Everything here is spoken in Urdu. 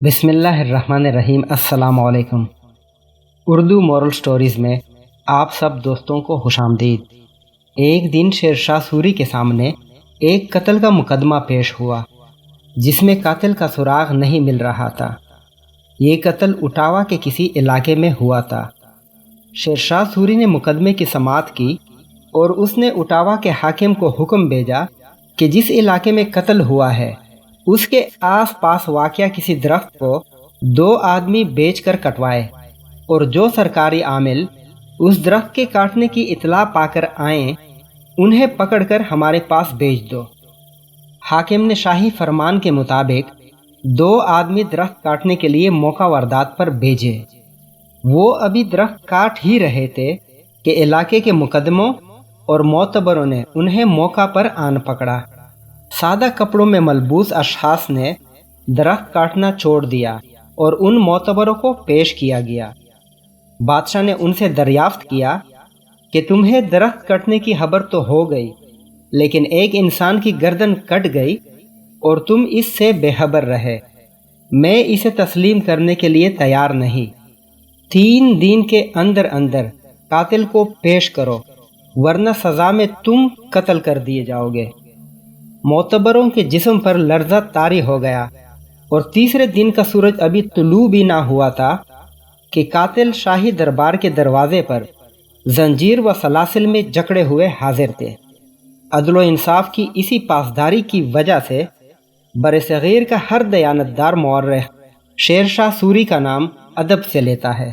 بسم اللہ الرحمن الرحیم۔ السلام علیکم۔ اردو مورل سٹوریز میں آپ سب دوستوں کو خوش آمدید۔ ایک دن شیر شاہ سوری کے سامنے ایک قتل کا مقدمہ پیش ہوا جس میں قاتل کا سراغ نہیں مل رہا تھا۔ یہ قتل اٹاوا کے کسی علاقے میں ہوا تھا۔ شیر شاہ سوری نے مقدمے کی سماعت کی اور اس نے اٹاوا کے حاکم کو حکم بھیجا کہ جس علاقے میں قتل ہوا ہے اس کے آس پاس واقع کسی درخت کو 2 آدمی بیچ کر کٹوائے، اور جو سرکاری عامل اس درخت کے کاٹنے کی اطلاع پا کر آئیں انہیں پکڑ کر ہمارے پاس بھیج دو۔ حاکم نے شاہی فرمان کے مطابق 2 آدمی درخت کاٹنے کے لیے موقع واردات پر بھیجے۔ وہ ابھی درخت کاٹ ہی رہے تھے کہ علاقے کے مقدموں اور معتبروں نے انہیں موقع پر آن پکڑا۔ سادہ کپڑوں میں ملبوس اشخاص نے درخت کاٹنا چھوڑ دیا اور ان معتبروں کو پیش کیا گیا۔ بادشاہ نے ان سے دریافت کیا کہ تمہیں درخت کٹنے کی خبر تو ہو گئی، لیکن ایک انسان کی گردن کٹ گئی اور تم اس سے بے خبر رہے۔ میں اسے تسلیم کرنے کے لیے تیار نہیں۔ 3 دن کے اندر اندر قاتل کو پیش کرو، ورنہ سزا میں تم قتل کر دیے جاؤ گے۔ معتبروں کے جسم پر لرزہ طاری ہو گیا، اور تیسرے دن کا سورج ابھی طلوع بھی نہ ہوا تھا کہ قاتل شاہی دربار کے دروازے پر زنجیر و سلاسل میں جکڑے ہوئے حاضر تھے۔ عدل و انصاف کی اسی پاسداری کی وجہ سے برصغیر کا ہر دیانتدار مورخ شیر شاہ سوری کا نام ادب سے لیتا ہے۔